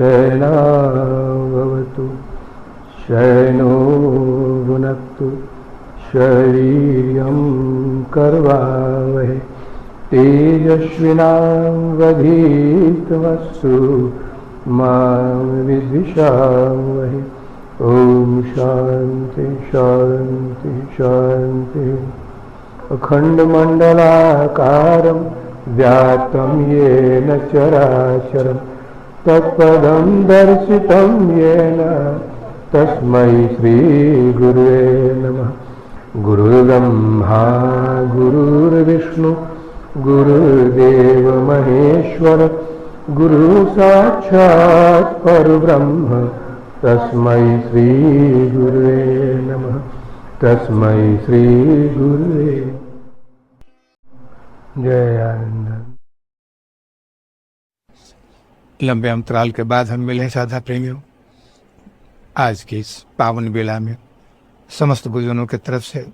शयनाभवतु शयनो भुनक्तु शरीरं कर्वावहै तेजस्विनावधीतमस्तु मा विद्विषावहै। ओम शांति शांति शांति। अखंडमंडलाकारं व्याप्तं येन चराचरं तत्पदं दर्शितं येन तस्मै श्री गुरुवे नमः। गुरुर्ब्रह्मा गुरुर्विष्णु गुरुर्देव महेश्वर गुरु साक्षात् परब्रह्म तस्मै श्री गुरुवे नमः। तस्मै श्री गुरुवे। जय आनंद। लंबे अंतराल के बाद हम मिले साधा प्रेमियों। आज की इस पावन बेला में समस्त गुरुजनों की तरफ से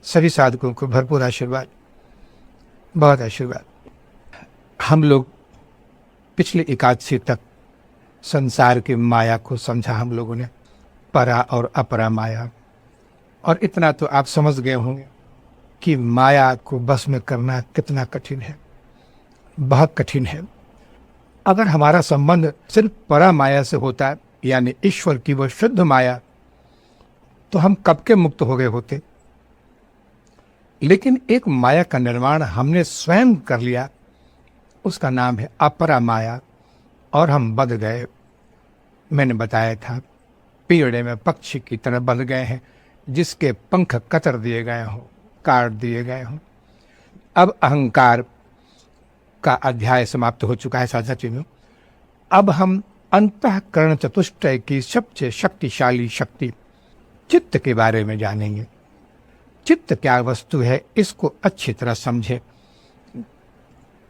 सभी साधकों को भरपूर आशीर्वाद, बहुत आशीर्वाद। हम लोग पिछले एकादशी तक संसार की माया को समझा हम लोगों ने, परा और अपरा माया। और इतना तो आप समझ गए होंगे कि माया को बस में करना कितना कठिन है, बहुत कठिन है। अगर हमारा संबंध सिर्फ परा माया से होता है, यानी ईश्वर की वो शुद्ध माया, तो हम कब के मुक्त हो गए होते। लेकिन एक माया का निर्माण हमने स्वयं कर लिया, उसका नाम है अपरा माया, और हम बंध गए। मैंने बताया था, पिंजड़े में पक्षी की तरह बंध गए हैं जिसके पंख कतर दिए गए हों, काट दिए गए हों। अब अहंकार का अध्याय समाप्त हो चुका है साझा में। अब हम अंतःकरण चतुष्टय की सबसे शक्तिशाली शक्ति चित्त के बारे में जानेंगे। चित्त क्या वस्तु है, इसको अच्छी तरह समझे,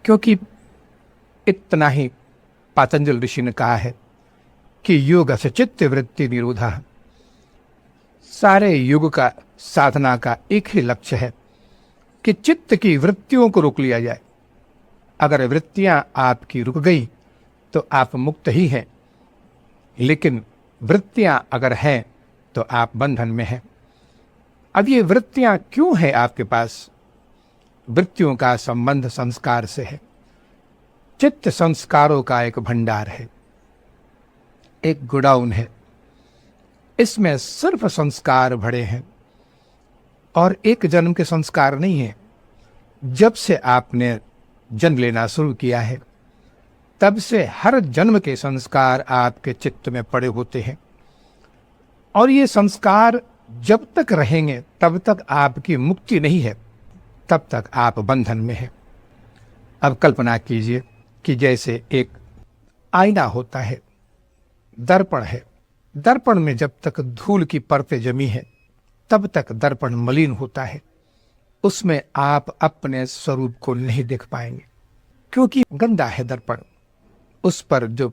क्योंकि इतना ही पातंजल ऋषि ने कहा है कि योग से चित्त वृत्ति निरोधा। सारे युग का साधना का एक ही लक्ष्य है कि चित्त की वृत्तियों को रोक लिया जाए। अगर वृत्तियां आपकी रुक गई तो आप मुक्त ही हैं, लेकिन वृत्तियां अगर हैं तो आप बंधन में हैं। अब ये वृत्तियां क्यों हैं आपके पास? वृत्तियों का संबंध संस्कार से है। चित्त संस्कारों का एक भंडार है, एक गोडाउन है। इसमें सिर्फ संस्कार भरे हैं, और एक जन्म के संस्कार नहीं है। जब से आपने जन्म लेना शुरू किया है, तब से हर जन्म के संस्कार आपके चित्त में पड़े होते हैं, और ये संस्कार जब तक रहेंगे तब तक आपकी मुक्ति नहीं है, तब तक आप बंधन में हैं। अब कल्पना कीजिए कि जैसे एक आईना होता है, दर्पण है। दर्पण में जब तक धूल की परतें जमी है तब तक दर्पण मलिन होता है, उसमें आप अपने स्वरूप को नहीं देख पाएंगे, क्योंकि गंदा है दर्पण। उस पर जो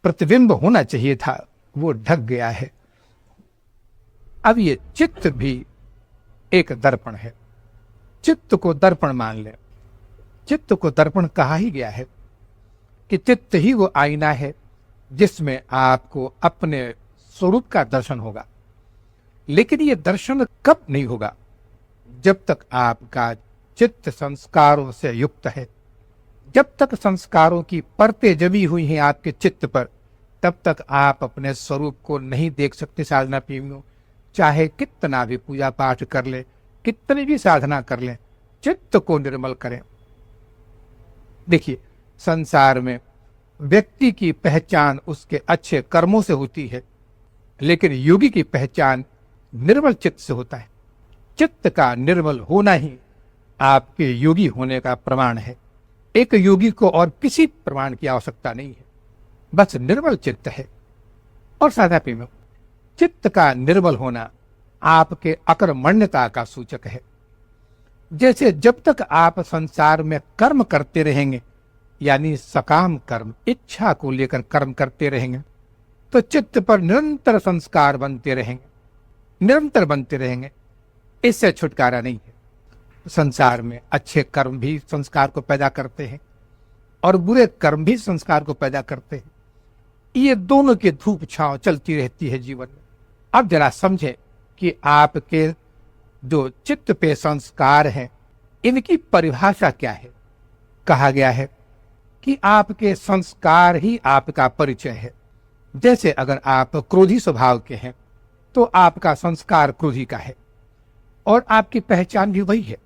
प्रतिबिंब होना चाहिए था वो ढक गया है। अब ये चित्त भी एक दर्पण है। चित्त को दर्पण मान ले। चित्त को दर्पण कहा ही गया है कि चित्त ही वो आईना है जिसमें आपको अपने स्वरूप का दर्शन होगा। लेकिन ये दर्शन कब नहीं होगा? जब तक आपका चित्त संस्कारों से युक्त है। जब तक संस्कारों की परतें जमी हुई हैं आपके चित्त पर, तब तक आप अपने स्वरूप को नहीं देख सकते साधना प्रेमियों। चाहे कितना भी पूजा पाठ कर ले, कितनी भी साधना कर लें, चित्त को निर्मल करें। देखिए, संसार में व्यक्ति की पहचान उसके अच्छे कर्मों से होती है, लेकिन योगी की पहचान निर्मल चित्त से होता है। चित्त का निर्मल होना ही आपके योगी होने का प्रमाण है। एक योगी को और किसी प्रमाण की आवश्यकता नहीं है, बस निर्मल चित्त है। और साधा प्रेमियों, चित्त का निर्मल होना आपके अकर्मण्यता का सूचक है। जैसे जब तक आप संसार में कर्म करते रहेंगे, यानी सकाम कर्म, इच्छा को लेकर कर्म करते रहेंगे, तो चित्त पर निरंतर संस्कार बनते रहेंगे, निरंतर बनते रहेंगे। इससे छुटकारा नहीं है। संसार में अच्छे कर्म भी संस्कार को पैदा करते हैं और बुरे कर्म भी संस्कार को पैदा करते हैं। ये दोनों की धूप छांव चलती रहती है जीवन में। अब जरा समझे कि आपके जो चित्त पे संस्कार हैं, इनकी परिभाषा क्या है। कहा गया है कि आपके संस्कार ही आपका परिचय है। जैसे अगर आप क्रोधी स्वभाव के हैं तो आपका संस्कार क्रोधी का है और आपकी पहचान भी वही है।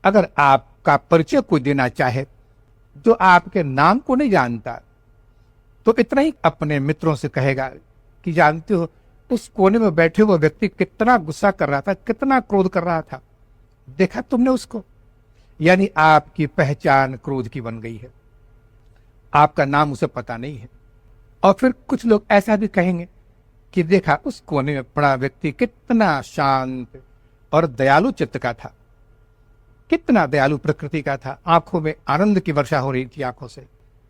अगर आपका परिचय कोई देना चाहे जो आपके नाम को नहीं जानता तो इतना ही अपने मित्रों से कहेगा कि जानते हो उस कोने में बैठे हुए व्यक्ति कितना गुस्सा कर रहा था, कितना क्रोध कर रहा था, देखा तुमने उसको। यानी आपकी पहचान क्रोध की बन गई है, आपका नाम उसे पता नहीं है। और फिर कुछ लोग ऐसा भी कहेंगे कि देखा उस कोने में पड़ा व्यक्ति कितना शांत और दयालु चित्त का था, कितना दयालु प्रकृति का था, आंखों में आनंद की वर्षा हो रही थी, आंखों से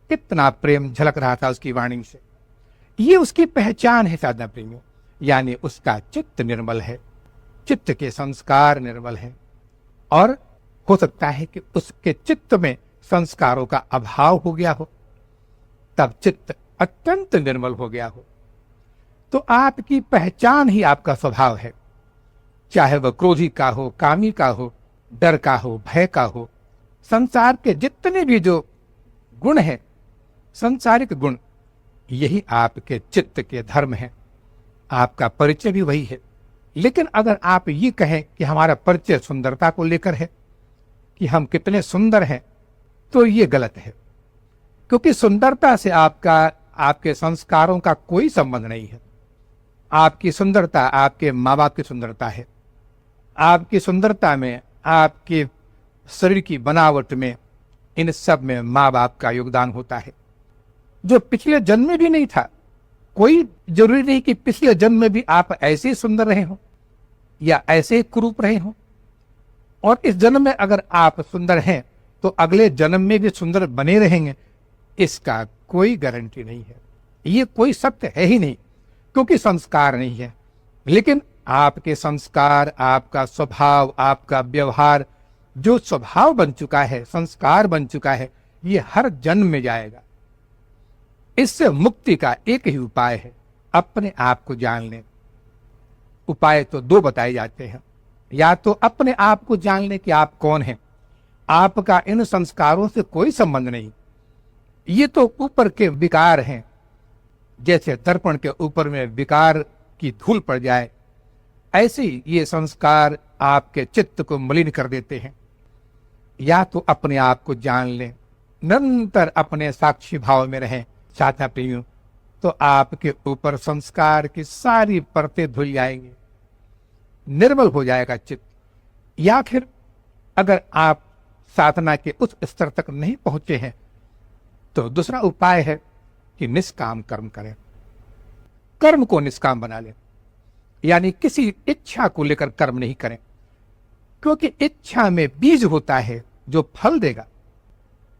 कितना प्रेम झलक रहा था उसकी वाणी से। ये उसकी पहचान है साधना प्रेमियों। यानी उसका चित्त निर्मल है, चित्त के संस्कार निर्मल है। और हो सकता है कि उसके चित्त में संस्कारों का अभाव हो गया हो, तब चित्त अत्यंत निर्मल हो गया हो। तो आपकी पहचान ही आपका स्वभाव है, चाहे वह क्रोधी का हो, कामी का हो, डर का हो, भय का हो। संसार के जितने भी जो गुण हैं, संसारिक गुण, यही आपके चित्त के धर्म हैं। आपका परिचय भी वही है। लेकिन अगर आप ये कहें कि हमारा परिचय सुंदरता को लेकर है, कि हम कितने सुंदर हैं, तो ये गलत है। क्योंकि सुंदरता से आपके संस्कारों का कोई संबंध नहीं है। आपकी सुंदरता आपके माँ बाप की सुंदरता है। आपकी सुंदरता में, आपके शरीर की बनावट में, इन सब में माँ बाप का योगदान होता है, जो पिछले जन्म में भी नहीं था। कोई जरूरी नहीं कि पिछले जन्म में भी आप ऐसे सुंदर रहे हो या ऐसे कुरूप रहे हो। और इस जन्म में अगर आप सुंदर हैं तो अगले जन्म में भी सुंदर बने रहेंगे, इसका कोई गारंटी नहीं है। ये कोई सत्य है ही नहीं, क्योंकि संस्कार नहीं है। लेकिन आपके संस्कार, आपका स्वभाव, आपका व्यवहार, जो स्वभाव बन चुका है, संस्कार बन चुका है, ये हर जन्म में जाएगा। इससे मुक्ति का एक ही उपाय है, अपने आप को जान लें। उपाय तो दो बताए जाते हैं, या तो अपने आप को जान लें कि आप कौन हैं, आपका इन संस्कारों से कोई संबंध नहीं, ये तो ऊपर के विकार हैं। जैसे दर्पण के ऊपर में विकार की धूल पड़ जाए, ऐसे ही ये संस्कार आपके चित्त को मलिन कर देते हैं। या तो अपने आप को जान लें, निरंतर अपने साक्षी भाव में रहें साधना प्रेमियों, तो आपके ऊपर संस्कार की सारी परतें धुल जाएंगी, निर्मल हो जाएगा चित्त। या फिर अगर आप साधना के उस स्तर तक नहीं पहुंचे हैं तो दूसरा उपाय है कि निष्काम कर्म करें, कर्म को निष्काम बना लें। यानी किसी इच्छा को लेकर कर्म नहीं करें, क्योंकि इच्छा में बीज होता है जो फल देगा।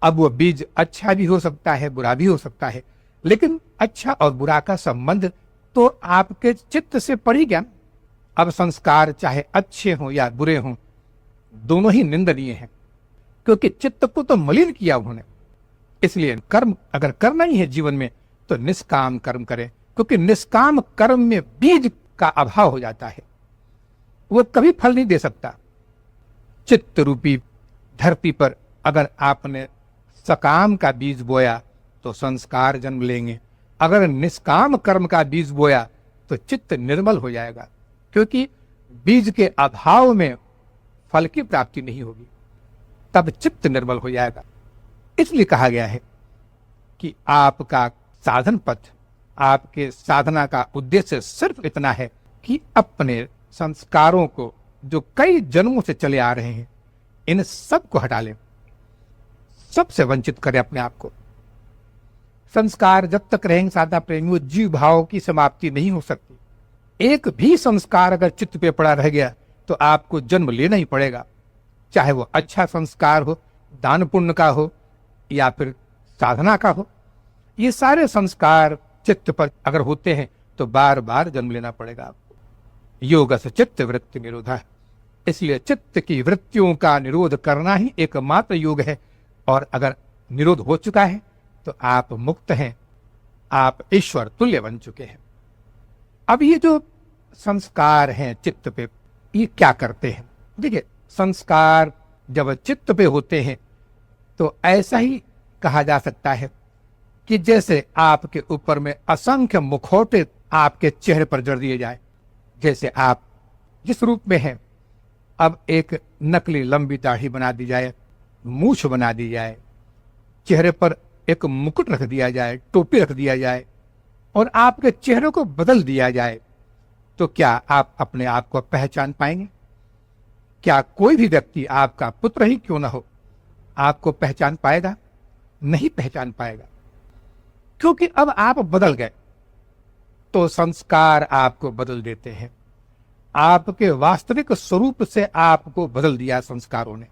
अब वो बीज अच्छा भी हो सकता है, बुरा भी हो सकता है, लेकिन अच्छा और बुरा का संबंध तो आपके चित्त से पड़ ही गया। अब संस्कार चाहे अच्छे हों या बुरे हों, दोनों ही निंदनीय हैं, क्योंकि चित्त को तो मलिन किया उन्होंने। इसलिए कर्म अगर करना ही है जीवन में तो निष्काम कर्म करें, क्योंकि निष्काम कर्म में बीज का अभाव हो जाता है, वो कभी फल नहीं दे सकता। चित्त रूपी धरती पर अगर आपने सकाम का बीज बोया तो संस्कार जन्म लेंगे, अगर निष्काम कर्म का बीज बोया तो चित्त निर्मल हो जाएगा, क्योंकि बीज के अभाव में फल की प्राप्ति नहीं होगी, तब चित्त निर्मल हो जाएगा। इसलिए कहा गया है कि आपका साधन पथ, आपके साधना का उद्देश्य सिर्फ इतना है कि अपने संस्कारों को जो कई जन्मों से चले आ रहे हैं, इन सब को हटा लें, सबसे वंचित करें अपने आप को। संस्कार जब तक रहेंगे साधना प्रेमियों, जीव भाव की समाप्ति नहीं हो सकती। एक भी संस्कार अगर चित्त पे पड़ा रह गया तो आपको जन्म लेना ही पड़ेगा, चाहे वो अच्छा संस्कार हो, दान पुण्य का हो या फिर साधना का हो। ये सारे संस्कार चित्त पर अगर होते हैं तो बार बार जन्म लेना पड़ेगा आपको। योग से चित्त वृत्ति निरोधा, इसलिए चित्त की वृत्तियों का निरोध करना ही एकमात्र योग है। और अगर निरोध हो चुका है तो आप मुक्त हैं, आप ईश्वर तुल्य बन चुके हैं। अब ये जो संस्कार हैं चित्त पे, ये क्या करते हैं? देखिए, संस्कार जब चित्त पे होते हैं तो ऐसा ही कहा जा सकता है कि जैसे आपके ऊपर में असंख्य मुखौटे आपके चेहरे पर जड़ दिए जाए। जैसे आप जिस रूप में हैं, अब एक नकली लंबी दाढ़ी बना दी जाए, मूछ बना दी जाए, चेहरे पर एक मुकुट रख दिया जाए, टोपी रख दिया जाए और आपके चेहरे को बदल दिया जाए, तो क्या आप अपने आप को पहचान पाएंगे? क्या कोई भी व्यक्ति, आपका पुत्र ही क्यों ना हो, आपको पहचान पाएगा? नहीं पहचान पाएगा, क्योंकि अब आप बदल गए। तो संस्कार आपको बदल देते हैं। आपके वास्तविक स्वरूप से आपको बदल दिया संस्कारों ने।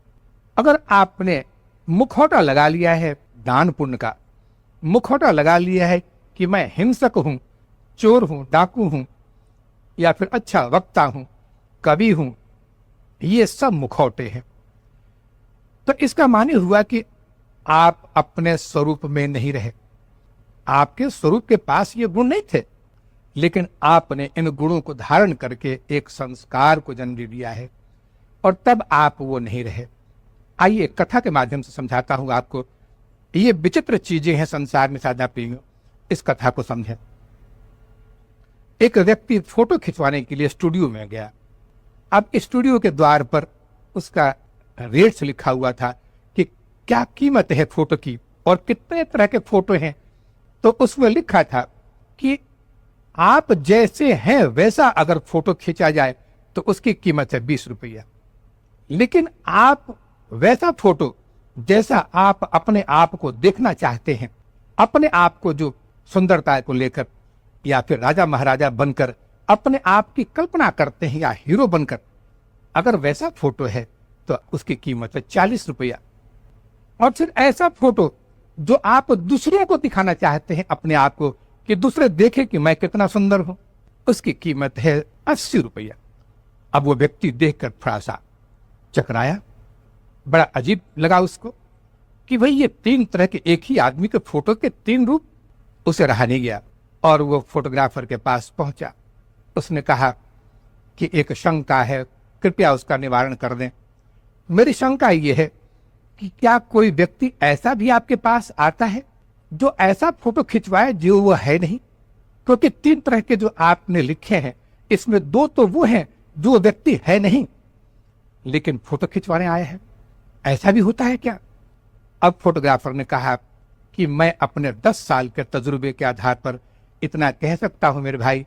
अगर आपने मुखौटा लगा लिया है दान पुण्य का, मुखौटा लगा लिया है कि मैं हिंसक हूं, चोर हूं, डाकू हूं, या फिर अच्छा वक्ता हूं, कवि हूं, ये सब मुखौटे हैं, तो इसका माने हुआ कि आप अपने स्वरूप में नहीं रहे। आपके स्वरूप के पास ये गुण नहीं थे, लेकिन आपने इन गुणों को धारण करके एक संस्कार को जन्म दे दिया है और तब आप वो नहीं रहे। आइए कथा के माध्यम से समझाता हूं आपको। ये विचित्र चीजें हैं संसार में साधना प्रेमियों, इस कथा को समझें। एक व्यक्ति फोटो खिंचवाने के लिए स्टूडियो में गया। अब स्टूडियो के द्वार पर उसका रेट्स लिखा हुआ था कि क्या कीमत है फोटो की और कितने तरह के फोटो हैं। तो उसमें लिखा था कि आप जैसे हैं वैसा अगर फोटो खींचा जाए तो उसकी कीमत है 20 रुपया, लेकिन आप वैसा फोटो जैसा आप अपने आप को देखना चाहते हैं, अपने आप को जो सुंदरता को लेकर या फिर राजा महाराजा बनकर अपने आप की कल्पना करते हैं या हीरो बनकर, अगर वैसा फोटो है तो उसकी कीमत है 40 रुपया। और फिर ऐसा फोटो जो आप दूसरों को दिखाना चाहते हैं अपने आप को कि दूसरे देखे कि मैं कितना सुंदर हूं, उसकी कीमत है 80 रुपया। अब वो व्यक्ति देखकर थोड़ा सा चकराया, बड़ा अजीब लगा उसको कि भाई ये 3 तरह के एक ही आदमी के फोटो के 3 रूप। उसे रहा नहीं गया और वो फोटोग्राफर के पास पहुंचा। उसने कहा कि एक शंका है, कृपया उसका निवारण कर दें। मेरी शंका ये है कि क्या कोई व्यक्ति ऐसा भी आपके पास आता है जो ऐसा फोटो खिंचवाए जो वो है नहीं? क्योंकि 3 तरह के जो आपने लिखे हैं, इसमें 2 तो वो हैं जो व्यक्ति है नहीं, लेकिन फोटो खिंचवाने आए हैं। ऐसा भी होता है क्या? अब फोटोग्राफर ने कहा कि मैं अपने 10 साल के तजुर्बे के आधार पर इतना कह सकता हूं मेरे भाई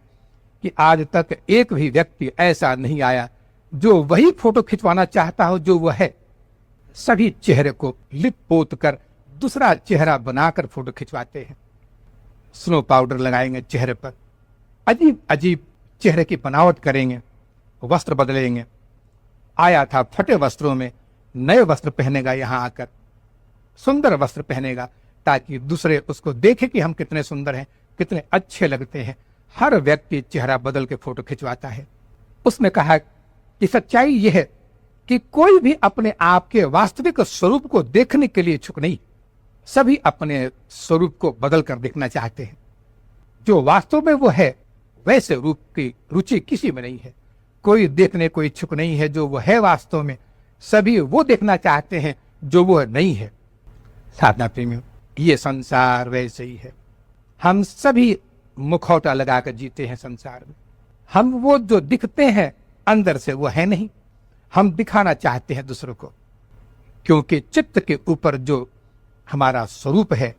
कि आज तक एक भी व्यक्ति ऐसा नहीं आया जो वही फोटो खिंचवाना चाहता हो जो वह है। सभी चेहरे को लिप पोत कर दूसरा चेहरा बनाकर फोटो खिंचवाते हैं। स्नो पाउडर लगाएंगे चेहरे पर, अजीब अजीब चेहरे की बनावट करेंगे, वस्त्र बदलेंगे। आया था फटे वस्त्रों में, नए वस्त्र पहनेगा, यहां आकर सुंदर वस्त्र पहनेगा ताकि दूसरे उसको देखे कि हम कितने सुंदर हैं, कितने अच्छे लगते हैं। हर व्यक्ति चेहरा बदल के फोटो खिंचवाता है। उसने कहा कि सच्चाई यह है कि कोई भी अपने आप के वास्तविक स्वरूप को देखने के लिए इच्छुक नहीं। सभी अपने स्वरूप को बदल कर देखना चाहते हैं। जो वास्तव में वो है वैसे रूप की रुचि किसी में नहीं है। कोई देखने को इच्छुक नहीं है जो वो है वास्तव में। सभी वो देखना चाहते हैं जो वो नहीं है। साधना प्रेमियों, ये संसार वैसे ही है। हम सभी मुखौटा लगाकर जीते हैं संसार में। हम वो जो दिखते हैं अंदर से वो है नहीं। हम दिखाना चाहते हैं दूसरों को, क्योंकि चित्त के ऊपर जो हमारा स्वरूप है,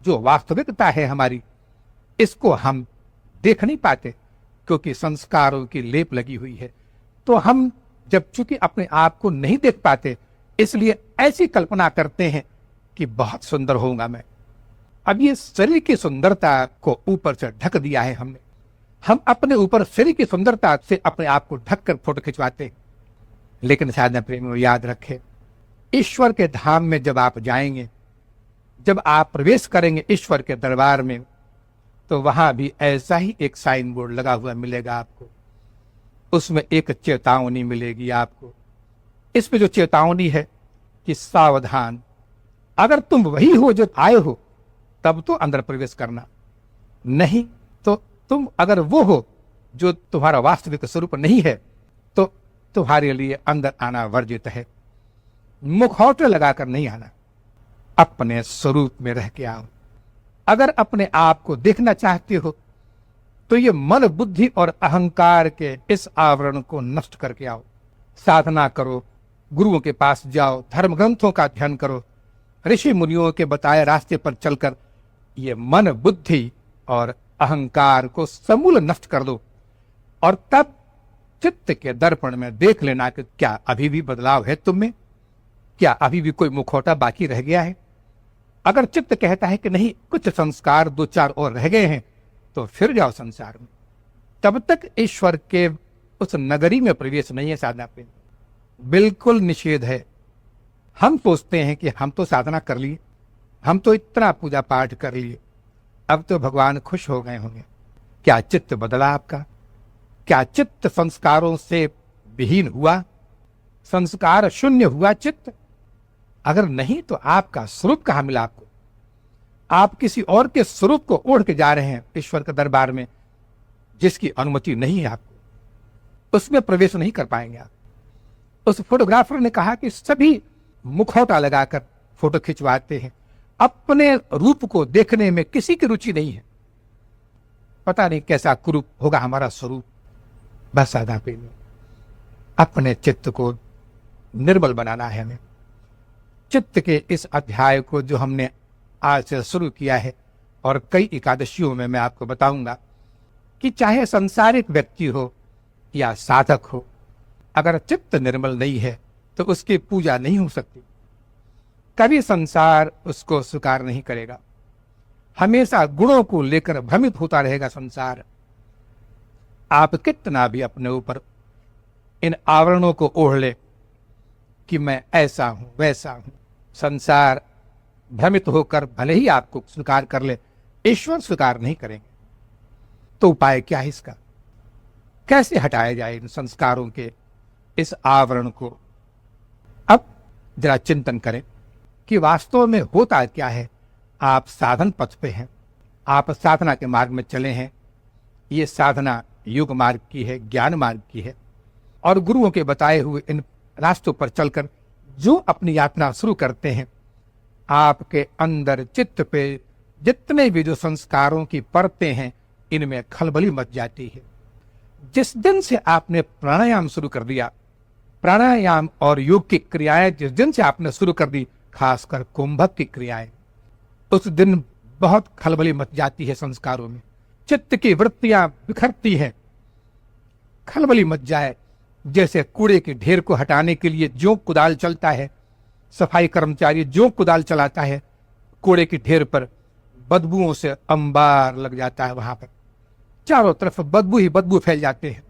जो वास्तविकता है हमारी, इसको हम देख नहीं पाते क्योंकि संस्कारों की लेप लगी हुई है। तो हम जब चूंकि अपने आप को नहीं देख पाते, इसलिए ऐसी कल्पना करते हैं कि बहुत सुंदर होऊंगा मैं। अब ये शरीर की सुंदरता को ऊपर से ढक दिया है हमने। हम अपने ऊपर शरीर की सुंदरता से अपने आप को ढक कर फोटो खिंचवाते हैं। लेकिन साधना प्रेमियों, याद रखें, ईश्वर के धाम में जब आप जाएंगे, जब आप प्रवेश करेंगे ईश्वर के दरबार में, तो वहां भी ऐसा ही एक साइन बोर्ड लगा हुआ मिलेगा आपको। उसमें एक चेतावनी मिलेगी आपको। इसमें जो चेतावनी है कि सावधान, अगर तुम वही हो जो आए हो तब तो अंदर प्रवेश करना, नहीं तो तुम अगर वो हो जो तुम्हारा वास्तविक स्वरूप नहीं है तो तुम्हारे लिए अंदर आना वर्जित है। मुखौटे लगाकर नहीं आना, अपने स्वरूप में रह के आओ। अगर अपने आप को देखना चाहते हो तो ये मन बुद्धि और अहंकार के इस आवरण को नष्ट करके आओ। साधना करो, गुरुओं के पास जाओ, धर्म ग्रंथों का अध्ययन करो, ऋषि मुनियों के बताए रास्ते पर चलकर ये मन बुद्धि और अहंकार को समूल नष्ट कर दो। और तब चित्त के दर्पण में देख लेना कि क्या अभी भी बदलाव है तुम में, क्या अभी भी कोई मुखौटा बाकी रह गया है। अगर चित्त कहता है कि नहीं, कुछ संस्कार दो चार और रह गए हैं, तो फिर जाओ संसार में। तब तक ईश्वर के उस नगरी में प्रवेश नहीं है साधना पे, बिल्कुल निषेध है। हम सोचते हैं कि हम तो साधना कर लिए, हम तो इतना पूजा पाठ कर लिए, अब तो भगवान खुश हो गए होंगे। क्या चित्त बदला आपका? क्या चित्त संस्कारों से विहीन हुआ? संस्कार शून्य हुआ चित्त? अगर नहीं तो आपका स्वरूप कहां मिला आपको? आप किसी और के स्वरूप को ओढ़ के जा रहे हैं ईश्वर के दरबार में, जिसकी अनुमति नहीं है आपको, उसमें प्रवेश नहीं कर पाएंगे आप। उस फोटोग्राफर ने कहा कि सभी मुखौटा लगाकर फोटो खिंचवाते हैं, अपने रूप को देखने में किसी की रुचि नहीं है। पता नहीं कैसा कुरूप होगा हमारा स्वरूप। बस साधा पे अपने चित्त को निर्मल बनाना है हमें। चित्त के इस अध्याय को जो हमने आज से शुरू किया है और कई एकादशियों में मैं आपको बताऊंगा कि चाहे संसारिक व्यक्ति हो या साधक हो, अगर चित्त निर्मल नहीं है तो उसकी पूजा नहीं हो सकती। कभी संसार उसको स्वीकार नहीं करेगा, हमेशा गुणों को लेकर भ्रमित होता रहेगा संसार। आप कितना भी अपने ऊपर इन आवरणों को ओढ़ ले कि मैं ऐसा हूं वैसा हूं, संसार भ्रमित होकर भले ही आपको स्वीकार कर ले, ईश्वर स्वीकार नहीं करेंगे। तो उपाय क्या है इसका? कैसे हटाया जाए इन संस्कारों के इस आवरण को? अब जरा चिंतन करें कि वास्तव में होता क्या है। आप साधन पथ पे हैं, आप साधना के मार्ग में चले हैं। ये साधना योग मार्ग की है, ज्ञान मार्ग की है। और गुरुओं के बताए हुए इन रास्तों पर चलकर जो अपनी यात्रा शुरू करते हैं, आपके अंदर चित्त पे जितने भी जो संस्कारों की परतें हैं, इनमें खलबली मच जाती है। जिस दिन से आपने प्राणायाम शुरू कर दिया, प्राणायाम और योग की क्रियाएं जिस दिन से आपने शुरू कर दी, खासकर कुंभक की क्रियाएं, उस दिन बहुत खलबली मच जाती है संस्कारों में। चित्त की वृत्तियां बिखरती हैं। खलबली मच जाए, जैसे कूड़े के ढेर को हटाने के लिए जो कुदाल चलता है, सफाई कर्मचारी जो कुदाल चलाता है, कूड़े के ढेर पर बदबुओं से अंबार लग जाता है। वहां पर चारों तरफ बदबू ही बदबू फैल जाते हैं।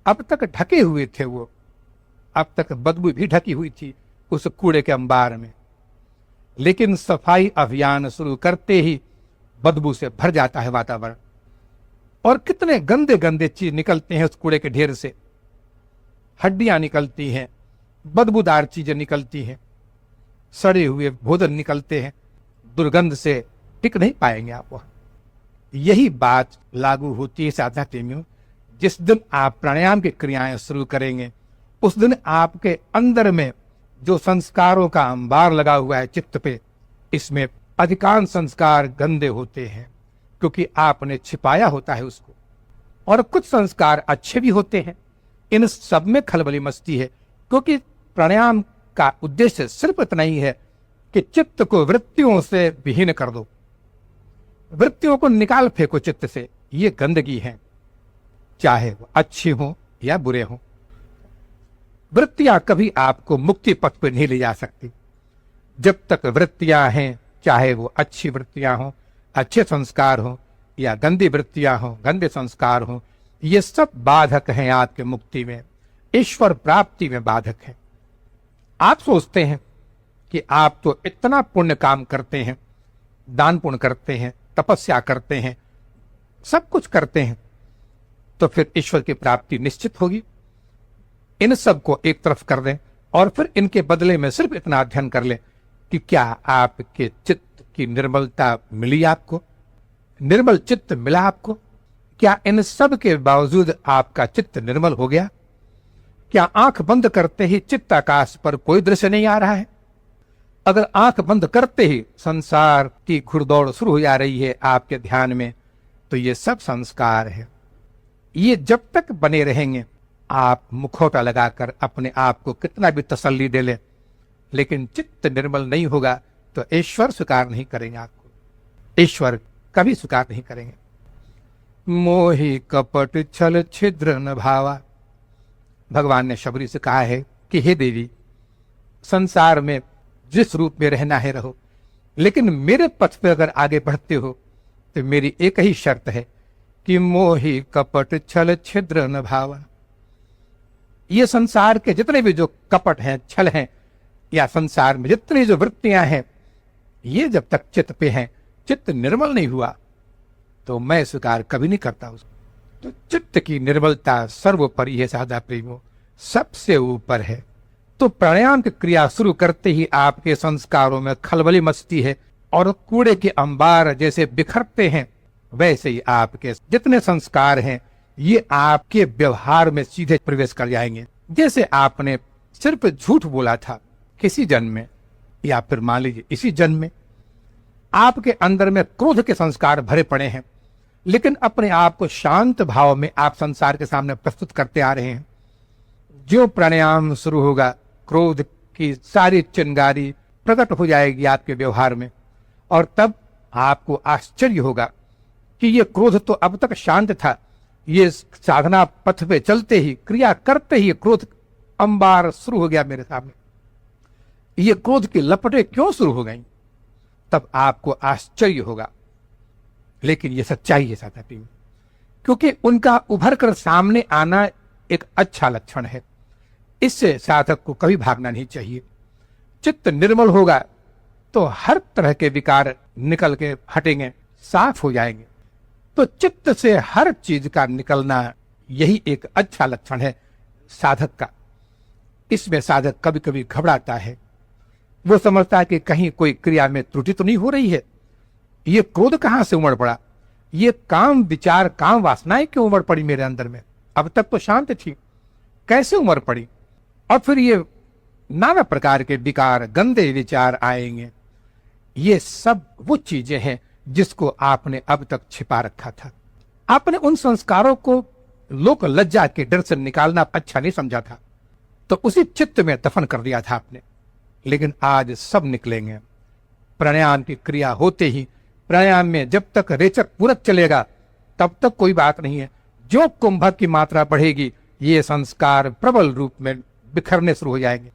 अब तक ढके हुए थे वो, अब तक बदबू भी ढकी हुई थी उस कूड़े के अंबार में, लेकिन सफाई अभियान शुरू करते ही बदबू से भर जाता है वातावरण। और कितने गंदे गंदे चीज निकलते हैं उस कूड़े के ढेर से। हड्डियां निकलती हैं, बदबूदार चीजें निकलती हैं, सड़े हुए भोजन निकलते हैं। दुर्गंध से टिक नहीं पाएंगे आप वहां। यही बात लागू होती है साधना प्रेमियों। जिस दिन आप प्राणायाम की क्रियाएं शुरू करेंगे, उस दिन आपके अंदर में जो संस्कारों का अंबार लगा हुआ है चित्त पे, इसमें अधिकांश संस्कार गंदे होते हैं, क्योंकि आपने छिपाया होता है उसको। और कुछ संस्कार अच्छे भी होते हैं। इन सब में खलबली मचती है, क्योंकि प्राणायाम का उद्देश्य सिर्फ इतना ही है कि चित्त को वृत्तियों से विहीन कर दो, वृत्तियों को निकाल फेंको चित्त से। ये गंदगी है, चाहे वो अच्छी हो या बुरे हो। वृत्तियां कभी आपको मुक्ति पथ पर नहीं ले जा सकती। जब तक वृत्तियां हैं, चाहे वो अच्छी वृत्तियां हो, अच्छे संस्कार हो, या गंदी वृत्तियां हो, गंदे संस्कार हो, ये सब बाधक हैं आपके मुक्ति में, ईश्वर प्राप्ति में बाधक हैं। आप सोचते हैं कि आप तो इतना पुण्य काम करते हैं, दान पुण्य करते हैं, तपस्या करते हैं, सब कुछ करते हैं, तो फिर ईश्वर की प्राप्ति निश्चित होगी। इन सब को एक तरफ कर दें और फिर इनके बदले में सिर्फ इतना अध्ययन कर लें कि क्या आपके चित्त की निर्मलता मिली आपको, निर्मल चित्त मिला आपको? क्या इन सब के बावजूद आपका चित्त निर्मल हो गया? क्या आंख बंद करते ही चित्ताकाश पर कोई दृश्य नहीं आ रहा है? अगर आंख बंद करते ही संसार की घुड़दौड़ शुरू हो जा रही है आपके ध्यान में, तो ये सब संस्कार है। ये जब तक बने रहेंगे, आप मुखौटा लगाकर अपने आप को कितना भी तसल्ली दे लें, लेकिन चित्त निर्मल नहीं होगा तो ईश्वर स्वीकार नहीं करेंगे आपको। ईश्वर कभी स्वीकार नहीं करेंगे। मोहि कपट छल छिद्र न भावा। भगवान ने शबरी से कहा है कि हे देवी, संसार में जिस रूप में रहना है रहो, लेकिन मेरे पथ पे अगर आगे बढ़ते हो तो मेरी एक ही शर्त है कि मोहि कपट छल छिद्र न भावा। ये संसार के जितने भी जो कपट हैं, छल हैं, या संसार में जितनी जो वृत्तियां हैं, ये जब तक चित्त पे हैं, चित्त निर्मल नहीं हुआ तो मैं स्वीकार कभी नहीं करता उसको। तो चित्त की निर्मलता सर्वोपरि है साधा प्रेमियों, सबसे ऊपर है। तो प्राणायाम की क्रिया शुरू करते ही आपके संस्कारों में खलबली मचती है और कूड़े के अंबार जैसे बिखरते हैं, वैसे ही आपके जितने संस्कार हैं ये आपके व्यवहार में सीधे प्रवेश कर जाएंगे। जैसे आपने सिर्फ झूठ बोला था किसी जन्म में, या फिर मान लीजिए इसी जन्म में आपके अंदर में क्रोध के संस्कार भरे पड़े हैं, लेकिन अपने आप को शांत भाव में आप संसार के सामने प्रस्तुत करते आ रहे हैं। जो प्राणायाम शुरू होगा, क्रोध की सारी चिंगारी प्रकट हो जाएगी आपके व्यवहार में, और तब आपको आश्चर्य होगा कि ये क्रोध तो अब तक शांत था, ये साधना पथ पे चलते ही, क्रिया करते ही क्रोध अंबार शुरू हो गया मेरे सामने। ये क्रोध की लपटें क्यों शुरू हो गई? तब आपको आश्चर्य होगा। लेकिन ये सच्चाई है साधा प्रेमी, क्योंकि उनका उभर कर सामने आना एक अच्छा लक्षण है। इससे साधक को कभी भागना नहीं चाहिए। चित्त निर्मल होगा तो हर तरह के विकार निकल के हटेंगे, साफ हो जाएंगे। तो चित्त से हर चीज का निकलना, यही एक अच्छा लक्षण है साधक का। इसमें साधक कभी कभी घबराता है, वो समझता है कि कहीं कोई क्रिया में त्रुटि तो नहीं हो रही है, ये क्रोध कहां से उमड़ पड़ा, ये काम विचार काम वासनाएं क्यों उमड़ पड़ी मेरे अंदर में, अब तक तो शांत थी, कैसे उमड़ पड़ी। और फिर ये नाना प्रकार के विकार, गंदे विचार आएंगे। ये सब वो चीजें हैं जिसको आपने अब तक छिपा रखा था। आपने उन संस्कारों को लोक लज्जा के डर से निकालना अच्छा नहीं समझा था, तो उसी चित्त में दफन कर दिया था आपने। लेकिन आज सब निकलेंगे। प्राणायाम की क्रिया होते ही, प्राणायाम में जब तक रेचक पूरक चलेगा तब तक कोई बात नहीं है। जो कुंभक की मात्रा बढ़ेगी, ये संस्कार प्रबल रूप में बिखरने शुरू हो जाएंगे।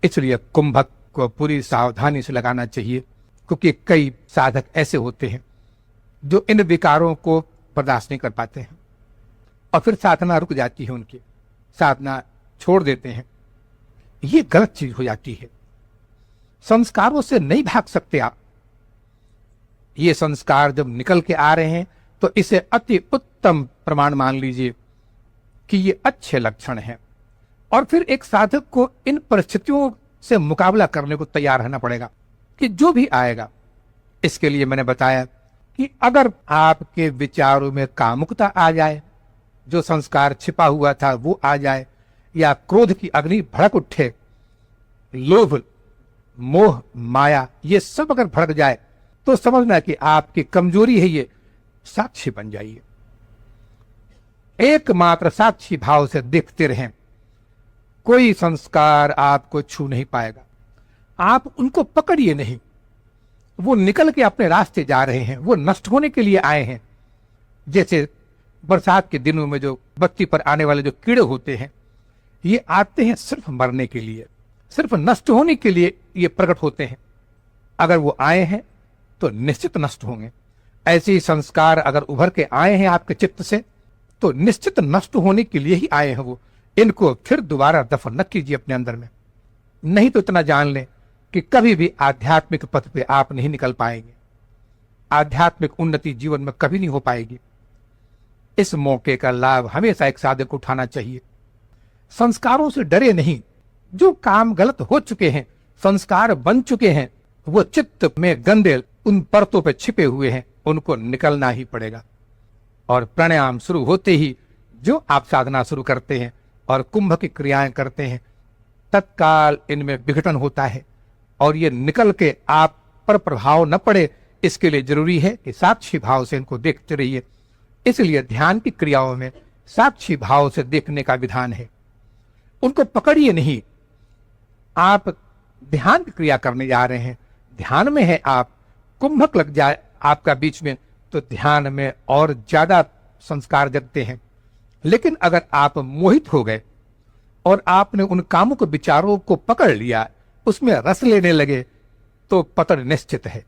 इसलिए कुंभक को पूरी सावधानी से लगाना चाहिए, क्योंकि कई साधक ऐसे होते हैं जो इन विकारों को बर्दाश्त नहीं कर पाते हैं और फिर साधना रुक जाती है, उनकी साधना छोड़ देते हैं। ये गलत चीज हो जाती है। संस्कारों से नहीं भाग सकते आप। ये संस्कार जब निकल के आ रहे हैं तो इसे अति उत्तम प्रमाण मान लीजिए कि ये अच्छे लक्षण हैं। और फिर एक साधक को इन परिस्थितियों से मुकाबला करने को तैयार रहना पड़ेगा कि जो भी आएगा। इसके लिए मैंने बताया कि अगर आपके विचारों में कामुकता आ जाए, जो संस्कार छिपा हुआ था वो आ जाए, या क्रोध की अग्नि भड़क उठे, लोभ, मोह, माया, ये सब अगर भड़क जाए तो समझना कि आपकी कमजोरी है। ये साक्षी बन जाइए, एकमात्र साक्षी भाव से देखते रहें। कोई संस्कार आपको छू नहीं पाएगा। आप उनको पकड़िए नहीं, वो निकल के अपने रास्ते जा रहे हैं, वो नष्ट होने के लिए आए हैं। जैसे बरसात के दिनों में जो बत्ती पर आने वाले जो कीड़े होते हैं, ये आते हैं सिर्फ मरने के लिए, सिर्फ नष्ट होने के लिए ये प्रकट होते हैं। अगर वो आए हैं तो निश्चित नष्ट होंगे। ऐसे ही संस्कार अगर उभर के आए हैं आपके चित्त से तो निश्चित नष्ट होने के लिए ही आए हैं वो। इनको फिर दोबारा दफन न कीजिए अपने अंदर में। नहीं तो इतना जान लें कि कभी भी आध्यात्मिक पथ पे आप नहीं निकल पाएंगे। आध्यात्मिक उन्नति जीवन में कभी नहीं हो पाएगी। इस मौके का लाभ हमेशा एक साधक को उठाना चाहिए। संस्कारों से डरे नहीं। जो काम गलत हो चुके हैं, संस्कार बन चुके हैं, वो चित्त में गंदे उन परतों पे छिपे हुए हैं, उनको निकलना ही पड़ेगा। और प्राणायाम शुरू होते ही जो आप साधना शुरू करते हैं और कुंभ की क्रियाएं करते हैं, तत्काल इनमें विघटन होता है और ये निकल के आप पर प्रभाव न पड़े, इसके लिए जरूरी है कि साक्षी भाव से इनको देखते रहिए। इसलिए ध्यान की क्रियाओं में साक्षी भाव से देखने का विधान है। उनको पकड़िए नहीं। आप ध्यान की क्रिया करने जा रहे हैं, ध्यान में है आप, कुंभक लग जाए आपका बीच में, तो ध्यान में और ज्यादा संस्कार जगते हैं। लेकिन अगर आप मोहित हो गए और आपने उन कामों को, विचारों को पकड़ लिया, उसमें रस लेने लगे, तो पतन निश्चित है।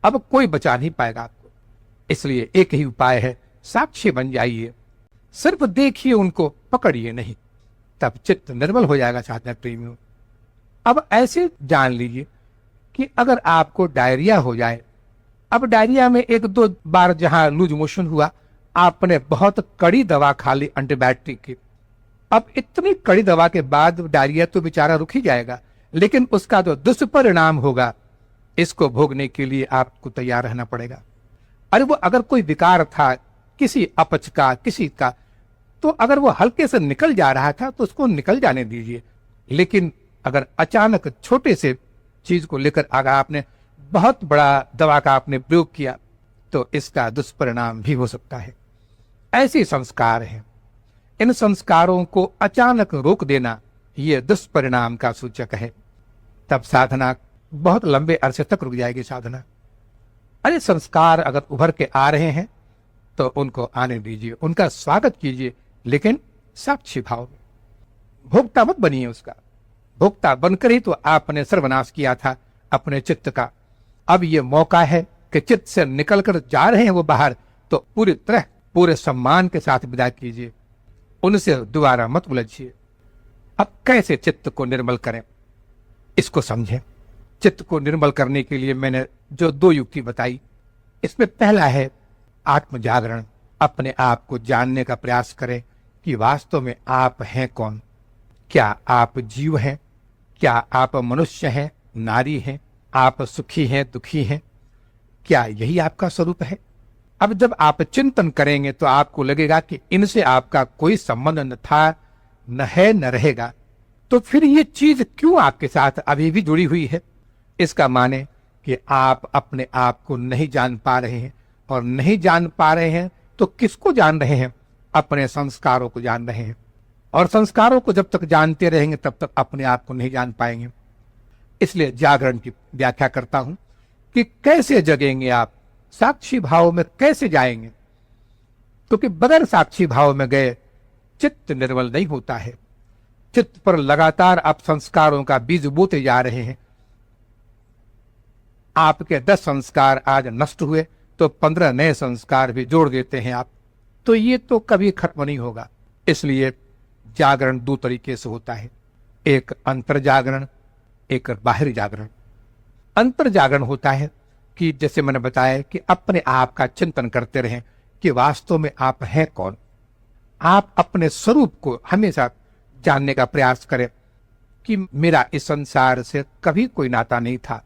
अब कोई बचा नहीं पाएगा आपको। इसलिए एक ही उपाय है, साक्षी बन जाइए, सिर्फ देखिए उनको, पकड़िए नहीं, तब चित्त निर्मल हो जाएगा। साधना प्रेमियों, अब ऐसे जान लीजिए कि अगर आपको डायरिया हो जाए, अब डायरिया में एक दो बार जहां लूज मोशन हुआ, आपने बहुत कड़ी दवा खा ली एंटीबायोटिक की, अब इतनी कड़ी दवा के बाद डायरिया तो बेचारा रुक ही जाएगा, लेकिन उसका जो दुष्परिणाम होगा, इसको भोगने के लिए आपको तैयार रहना पड़ेगा। अरे वो अगर कोई विकार था, किसी अपच का, किसी का, तो अगर वो हल्के से निकल जा रहा था तो उसको निकल जाने दीजिए। लेकिन अगर अचानक छोटे से चीज को लेकर अगर आपने बहुत बड़ा दवा का आपने प्रयोग किया, तो इसका दुष्परिणाम भी हो सकता है। ऐसे संस्कार हैं, इन संस्कारों को अचानक रोक देना ये दुष्परिणाम का सूचक है। तब साधना बहुत लंबे अरसे तक रुक जाएगी साधना। अरे संस्कार अगर उभर के आ रहे हैं तो उनको आने दीजिए, उनका स्वागत कीजिए, लेकिन साक्षी भाव में। भोक्ता मत बनिए उसका। भोक्ता बनकर ही तो आपने सर्वनाश किया था अपने चित्त का। अब ये मौका है कि चित्त से निकलकर जा रहे हैं वो बाहर, तो पूरी तरह पूरे सम्मान के साथ विदा कीजिए, उनसे दोबारा मत उलझिए। अब कैसे चित्त को निर्मल करें, इसको समझें। चित्त को निर्मल करने के लिए मैंने जो दो युक्ति बताई, इसमें पहला है आत्म जागरण। अपने आप को जानने का प्रयास करें कि वास्तव में आप हैं कौन। क्या आप जीव हैं? क्या आप मनुष्य हैं, नारी हैं? आप सुखी हैं, दुखी हैं? क्या यही आपका स्वरूप है? अब जब आप चिंतन करेंगे तो आपको लगेगा कि इनसे आपका कोई संबंध न था, न है, न रहेगा, तो फिर ये चीज क्यों आपके साथ अभी भी जुड़ी हुई है? इसका माने कि आप अपने आप को नहीं जान पा रहे हैं, और नहीं जान पा रहे हैं तो किसको जान रहे हैं? अपने संस्कारों को जान रहे हैं, और संस्कारों को जब तक जानते रहेंगे तब तक अपने आप को नहीं जान पाएंगे। इसलिए जागरण की व्याख्या करता हूं कि कैसे जगेंगे आप, साक्षी भाव में कैसे जाएंगे, क्योंकि बगैर साक्षी भाव में गए चित्त निर्मल नहीं होता है। चित्त पर लगातार आप संस्कारों का बीज बोते जा रहे हैं। आपके 10 संस्कार आज नष्ट हुए तो 15 नए संस्कार भी जोड़ देते हैं आप, तो ये तो कभी खत्म नहीं होगा। इसलिए जागरण दो तरीके से होता है, एक अंतर जागरण, एक बाहरी जागरण। अंतर जागरण होता है कि जैसे मैंने बताया कि अपने आप का चिंतन करते रहें कि वास्तव में आप हैं कौन। आप अपने स्वरूप को हमेशा जानने का प्रयास करें कि मेरा इस संसार से कभी कोई नाता नहीं था।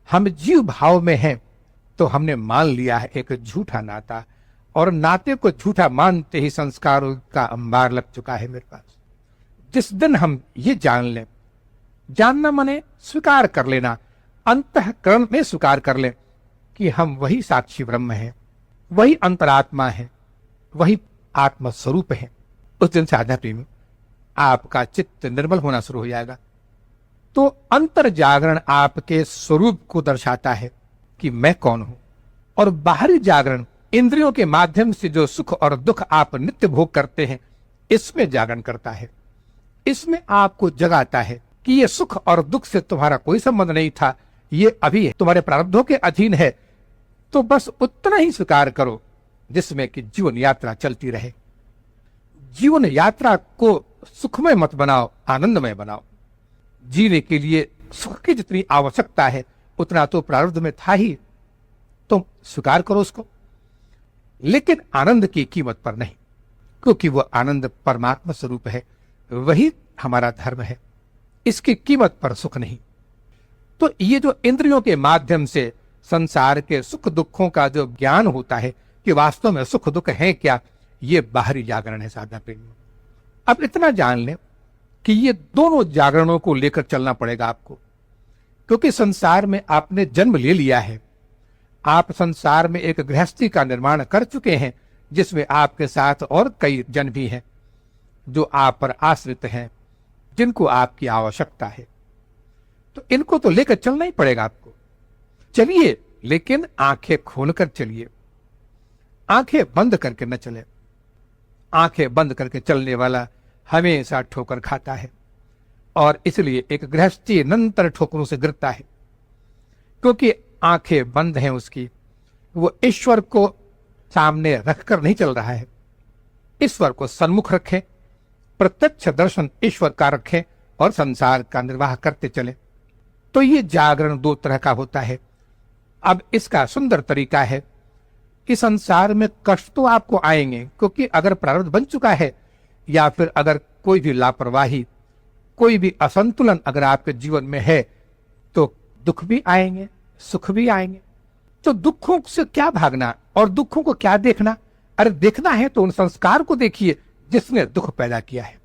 हम जीव भाव में हैं तो हमने मान लिया है एक झूठा नाता, और नाते को झूठा मानते ही संस्कारों का अंबार लग चुका है मेरे पास। जिस दिन हम ये जान लें, जानना माने स्वीकार कर लेना, अंतःकरण में स्वीकार कर लें कि हम वही साक्षी ब्रह्म हैं, वही अंतरात्मा है, वही आत्म स्वरूप है, उस दिन साधना प्रेमी आपका चित्त निर्मल होना शुरू हो जाएगा। तो अंतर जागरण आपके स्वरूप को दर्शाता है कि मैं कौन हूं, और बाहरी जागरण इंद्रियों के माध्यम से जो सुख और दुख आप नित्य भोग करते हैं, इसमें जागरण करता है। इसमें आपको जगाता है कि ये सुख और दुख से तुम्हारा कोई संबंध नहीं था, ये अभी तुम्हारे प्रारब्धों के अधीन है, तो बस उतना ही स्वीकार करो जिसमें कि जीवन यात्रा चलती रहे। जीवन यात्रा को सुखमय मत बनाओ, आनंदमय बनाओ। जीने के लिए सुख की जितनी आवश्यकता है उतना तो प्रारब्ध में था ही, तुम स्वीकार करो उसको, लेकिन आनंद की कीमत पर नहीं, क्योंकि वो आनंद परमात्मा स्वरूप है, वही हमारा धर्म है, इसकी कीमत पर सुख नहीं। तो ये जो इंद्रियों के माध्यम से संसार के सुख दुखों का जो ज्ञान होता है कि वास्तव में सुख दुख है क्या, ये बाहरी जागरण है साधना प्रेमी। अब इतना जान लें कि ये दोनों जागरणों को लेकर चलना पड़ेगा आपको, क्योंकि संसार में आपने जन्म ले लिया है। आप संसार में एक गृहस्थी का निर्माण कर चुके हैं, जिसमें आपके साथ और कई जन भी हैं जो आप पर आश्रित हैं, जिनको आपकी आवश्यकता है। तो इनको तो लेकर चलना ही पड़ेगा आपको। चलिए, लेकिन आंखें खोलकर चलिए, आंखें बंद करके न चले। आंखें बंद करके चलने वाला हमेशा ठोकर खाता है, और इसलिए एक गृहस्थी निरंतर ठोकरों से गिरता है, क्योंकि आंखें बंद हैं उसकी। वो ईश्वर को सामने रखकर नहीं चल रहा है। ईश्वर को सन्मुख रखें, प्रत्यक्ष दर्शन ईश्वर का रखें और संसार का निर्वाह करते चले। तो ये जागरण दो तरह का होता है। अब इसका सुंदर तरीका है कि संसार में कष्ट तो आपको आएंगे, क्योंकि अगर प्रारब्ध बन चुका है, या फिर अगर कोई भी लापरवाही, कोई भी असंतुलन अगर आपके जीवन में है, तो दुख भी आएंगे, सुख भी आएंगे। तो दुखों से क्या भागना और दुखों को क्या देखना? अरे देखना है तो उन संस्कार को देखिए जिसने दुख पैदा किया है।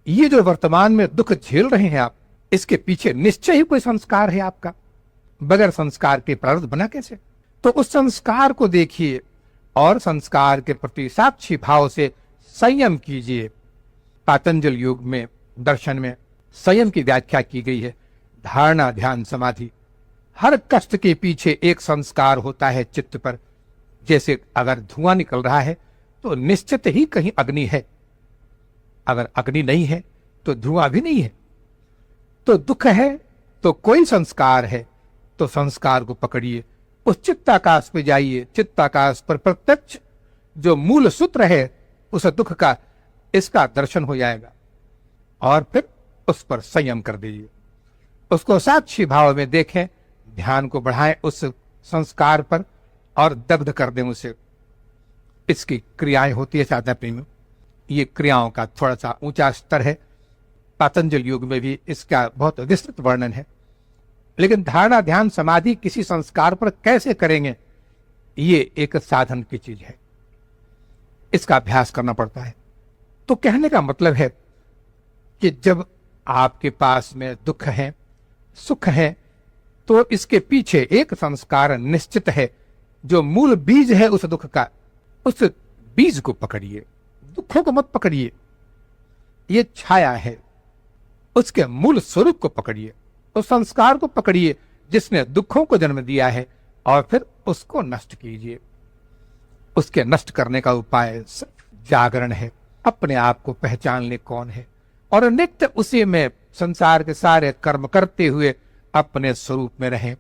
ये जो वर्तमान में दुख झेल रहे हैं आप, इसके पीछे निश्चय ही कोई संस्कार है आपका। बगैर संस्कार के प्रारब्ध बना कैसे? तो उस संस्कार को देखिए और संस्कार के प्रति साक्षी भाव से संयम कीजिए। पातंजल योग में, दर्शन में संयम की व्याख्या की गई है, धारणा, ध्यान, समाधि। हर कष्ट के पीछे एक संस्कार होता है चित्त पर। जैसे अगर धुआं निकल रहा है तो निश्चित ही कहीं अग्नि है, अगर अग्नि नहीं है तो धुआं भी नहीं है। तो दुख है तो कोई संस्कार है, तो संस्कार को पकड़िए, उस चित्ताकाश पे जाइए। चित्ताकाश पर प्रत्यक्ष जो मूल सूत्र है उस दुख का, इसका दर्शन हो जाएगा, और फिर उस पर संयम कर दीजिए, उसको साक्षी भाव में देखें, ध्यान को बढ़ाएं उस संस्कार पर और दग्ध कर दें उसे। इसकी क्रियाएं होती है साधना प्रेमी। ये क्रियाओं का थोड़ा सा ऊंचा स्तर है, पातंजल योग में भी इसका बहुत विस्तृत वर्णन है। लेकिन धारणा, ध्यान, समाधि किसी संस्कार पर कैसे करेंगे, ये एक साधन की चीज है, इसका अभ्यास करना पड़ता है। तो कहने का मतलब है कि जब आपके पास में दुख है, सुख है, तो इसके पीछे एक संस्कार निश्चित है, जो मूल बीज है उस दुख का। उस बीज को पकड़िए, दुखों को मत पकड़िए। ये छाया है, उसके मूल स्वरूप को पकड़िए, उस संस्कार को पकड़िए जिसने दुखों को जन्म दिया है, और फिर उसको नष्ट कीजिए। उसके नष्ट करने का उपाय जागरण है। अपने आप को पहचान ले कौन है, और नित्य उसी में संसार के सारे कर्म करते हुए अपने स्वरूप में रहें।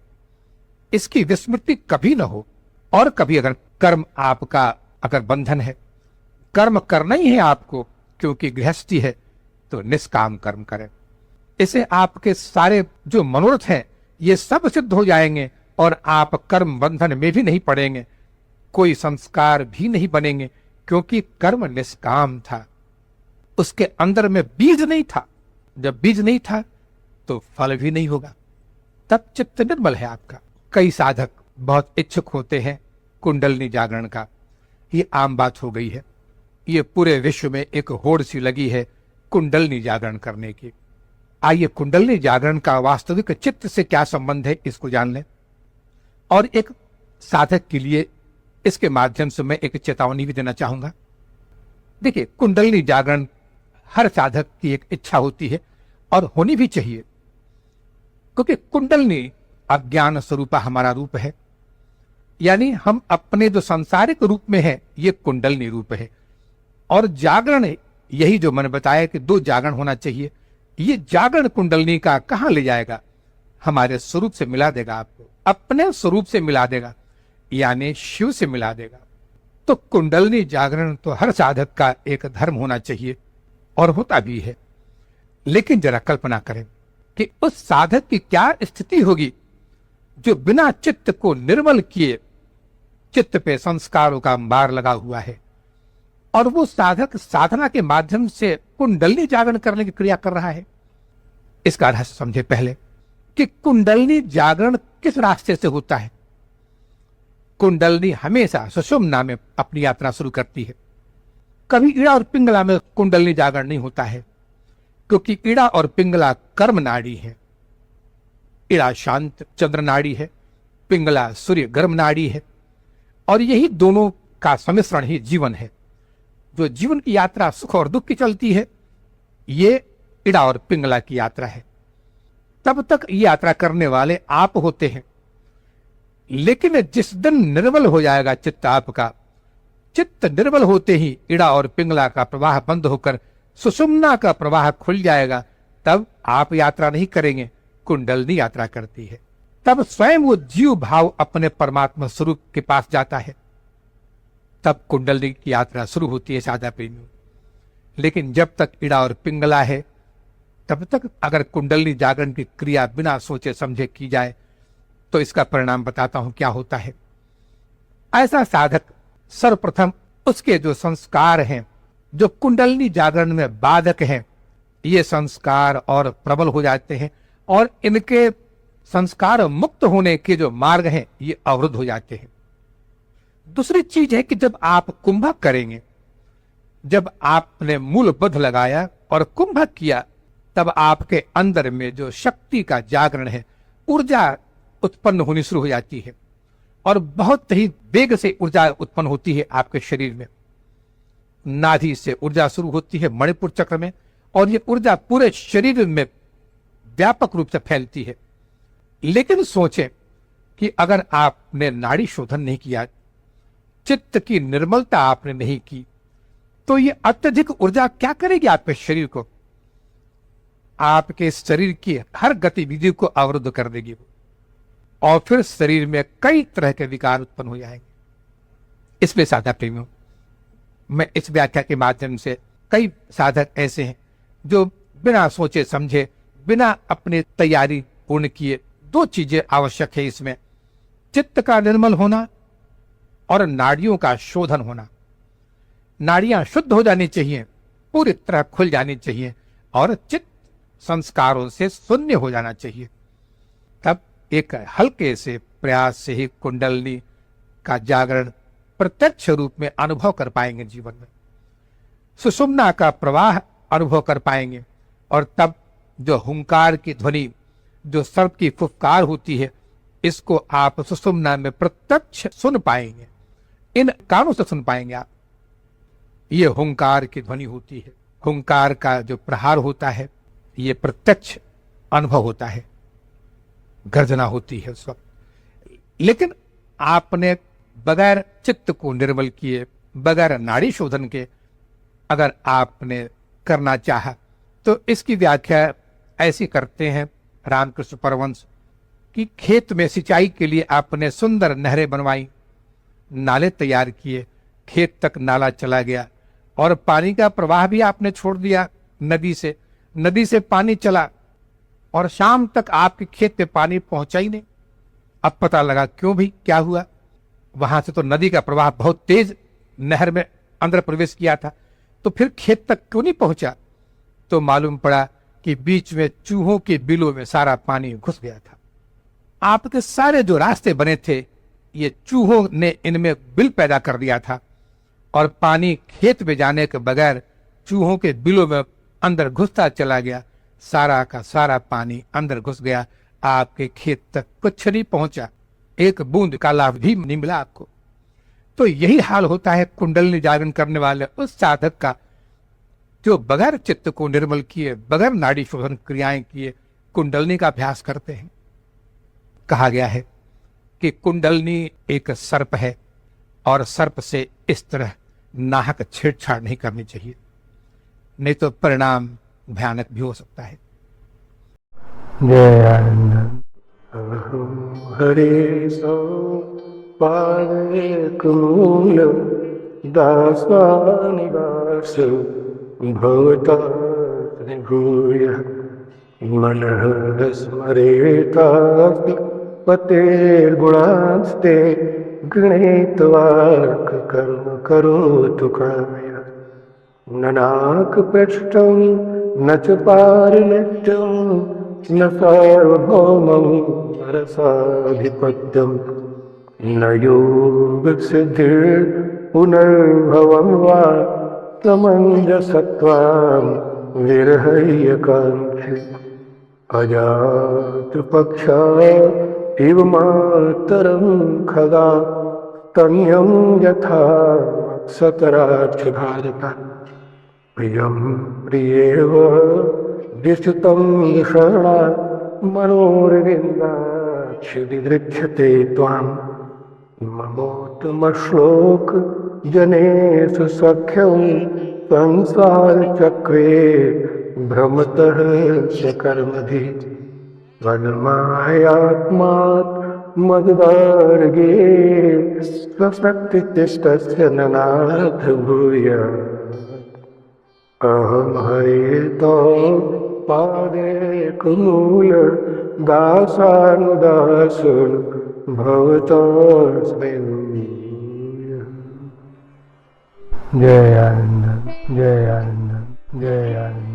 इसकी विस्मृति कभी न हो। और कभी अगर कर्म आपका अगर बंधन है, कर्म करना ही है आपको क्योंकि गृहस्थी है, तो निष्काम कर्म करें। इसे आपके सारे जो मनोरथ हैं ये सब सिद्ध हो जाएंगे, और आप कर्म बंधन में भी नहीं पड़ेंगे, कोई संस्कार भी नहीं बनेंगे, क्योंकि कर्म निष्काम था, उसके अंदर में बीज नहीं था। जब बीज नहीं था तो फल भी नहीं होगा, तब चित्त निर्मल है आपका। कई साधक बहुत इच्छुक होते हैं कुंडलनी जागरण का, ये आम बात हो गई है। ये पूरे विश्व में एक होड़ सी लगी है कुंडलनी जागरण करने की। आइए कुंडलनी जागरण का वास्तविक चित्त से क्या संबंध है, इसको जान लें। और एक साधक के लिए इसके माध्यम से मैं एक चेतावनी भी देना चाहूंगा। देखिए, कुंडलनी जागरण हर साधक की एक इच्छा होती है और होनी भी चाहिए, क्योंकि कुंडलनी अज्ञान स्वरूपा हमारा रूप है, यानी हम अपने जो सांसारिक रूप में है ये कुंडलनी रूप है। और जागरण, यही जो मैंने बताया कि दो जागरण होना चाहिए, ये जागरण कुंडलनी का कहां ले जाएगा? हमारे स्वरूप से मिला देगा, आपको अपने स्वरूप से मिला देगा, यानी शिव से मिला देगा। तो कुंडलनी जागरण तो हर साधक का एक धर्म होना चाहिए, और होता भी है। लेकिन जरा कल्पना करें कि उस साधक की क्या स्थिति होगी जो बिना चित्त को निर्मल किए चित्त पे संस्कारों का अंबार लगा हुआ है, और वो साधक साधना के माध्यम से कुंडलनी जागरण करने की क्रिया कर रहा है। इसका रहस्य समझे। पहले कि कुंडलिनी जागरण किस रास्ते से होता है। कुंडलिनी हमेशा सुषुम्ना में अपनी यात्रा शुरू करती है। कभी ईड़ा और पिंगला में कुंडलिनी जागरण नहीं होता है, क्योंकि ईड़ा और पिंगला कर्म नाड़ी है। ईड़ा शांत चंद्र नाड़ी है, पिंगला सूर्य गर्म नाड़ी है, और यही दोनों का सम्मिश्रण ही जीवन है। जो जीवन की यात्रा सुख और दुख की चलती है, ये ईड़ा और पिंगला की यात्रा है। तब तक ये यात्रा करने वाले आप होते हैं, लेकिन जिस दिन निर्बल हो जाएगा चित्त आपका, चित्त निर्बल होते ही ईड़ा और पिंगला का प्रवाह बंद होकर सुषुम्ना का प्रवाह खुल जाएगा, तब आप यात्रा नहीं करेंगे, कुंडलिनी यात्रा करती है। तब स्वयं वो जीव भाव अपने परमात्मा स्वरूप के पास जाता है, तब कुंडलिनी की यात्रा शुरू होती है साधा प्रेमियों। लेकिन जब तक ईड़ा और पिंगला है, तब तक अगर कुंडलिनी जागरण की क्रिया बिना सोचे समझे की जाए तो इसका परिणाम बताता हूं क्या होता है। ऐसा साधक सर्वप्रथम उसके जो संस्कार हैं, जो कुंडलिनी जागरण में बाधक हैं, ये संस्कार और प्रबल हो जाते हैं, और इनके संस्कार मुक्त होने के जो मार्ग हैं ये अवरुद्ध हो जाते हैं। दूसरी चीज है कि जब आप कुंभक करेंगे, जब आपने मूलबद्ध लगाया और कुंभक किया, तब आपके अंदर में जो शक्ति का जागरण है, ऊर्जा उत्पन्न होनी शुरू हो जाती है, और बहुत ही वेग से ऊर्जा उत्पन्न होती है आपके शरीर में। नाभि से ऊर्जा शुरू होती है मणिपुर चक्र में, और ये ऊर्जा पूरे शरीर में व्यापक रूप से फैलती है। लेकिन सोचें कि अगर आपने नाड़ी शोधन नहीं किया, चित्त की निर्मलता आपने नहीं की, तो ये अत्यधिक ऊर्जा क्या करेगी आपके शरीर को? आपके शरीर की हर गतिविधि को अवरुद्ध कर देगी वो, और फिर शरीर में कई तरह के विकार उत्पन्न हो जाएंगे। इसमें साधा प्रेमियों, मैं इस व्याख्या के माध्यम से कई साधक ऐसे हैं जो बिना सोचे समझे, बिना अपनी तैयारी पूर्ण किए, दो चीजें आवश्यक है इसमें, चित्त का निर्मल होना और नाड़ियों का शोधन होना। नाड़ियां शुद्ध हो जानी चाहिए, पूरी तरह खुल जानी चाहिए, और चित्त संस्कारों से शून्य हो जाना चाहिए। तब एक हल्के से प्रयास से ही कुंडलिनी का जागरण प्रत्यक्ष रूप में अनुभव कर पाएंगे जीवन में, सुषुम्ना का प्रवाह अनुभव कर पाएंगे, और तब जो हुंकार की ध्वनि, जो सर्प की फुफकार होती है, इसको आप सुषुम्ना में प्रत्यक्ष सुन पाएंगे, इन कानों से सुन पाएंगे आप। ये हुंकार की ध्वनि होती है, हुंकार का जो प्रहार होता है ये प्रत्यक्ष अनुभव होता है, गर्जना होती है उस वक्त। लेकिन आपने बगैर चित्त को निर्मल किए, बगैर नाड़ी शोधन के अगर आपने करना चाहा, तो इसकी व्याख्या ऐसी करते हैं रामकृष्ण परमहंस कि खेत में सिंचाई के लिए आपने सुंदर नहरें बनवाई, नाले तैयार किए, खेत तक नाला चला गया, और पानी का प्रवाह भी आपने छोड़ दिया नदी से पानी चला, और शाम तक आपके खेत पे पानी पहुंचा ही नहीं। अब पता लगा क्यों भी, क्या हुआ? वहां से तो नदी का प्रवाह बहुत तेज नहर में अंदर प्रवेश किया था, तो फिर खेत तक क्यों नहीं पहुंचा? तो मालूम पड़ा कि बीच में चूहों के बिलों में सारा पानी घुस गया था। आपके सारे जो रास्ते बने थे, ये चूहों ने इनमें बिल पैदा कर दिया था, और पानी खेत में जाने के बगैर चूहों के बिलों में अंदर घुसता चला गया, सारा का सारा पानी अंदर घुस गया, आपके खेत तक कुछ नहीं पहुंचा, एक बूंद का लाभ भी नहीं मिला आपको। तो यही हाल होता है कुंडलिनी जागरण करने वाले उस साधक का, जो बगैर चित्त को निर्मल किए, बगैर नाड़ी शोधन क्रियाएं किए कुंडलिनी का अभ्यास करते हैं। कहा गया है कि कुंडलिनी एक सर्प है, और सर्प से इस तरह नाहक छेड़छाड़ नहीं करनी चाहिए, नहीं तो परिणाम भयानक भी हो सकता है। जय आनंद। हरे सो पारेक मूल दासानिवास भवता भूय मनः स्मरेतात् पतेर्गुणास्ते गृणीत्वार्क कर्म करोतु कामया न नाकपृष्ठं न च पारिनित्यं न सार्वभौमं रसाधिपत्यं न योगसिद्धिर्पुनर्भवं वा समञ्जसत्त्वां विरहय्यकाङ्क्षि अजातपक्षा इव मातरं खगा स्तन्यं यथा सतराक्षभारता प्रियं प्रियेव दिशतं विषणा मनोर्विन्दाक्षिदिदृक्षते त्वां ममोत्तमश्लोक जनेषु सख्यं संसारचक्रे भ्रमतः सकर्मधि वनमायात्मात् मददार्गे स्वशक्तितिष्ठस्य ननाथ भूयात् अहं हरितो पादे कुमूल दासानुदास भवतोऽस्मि जय आनंद जय आनंद जय आनंद।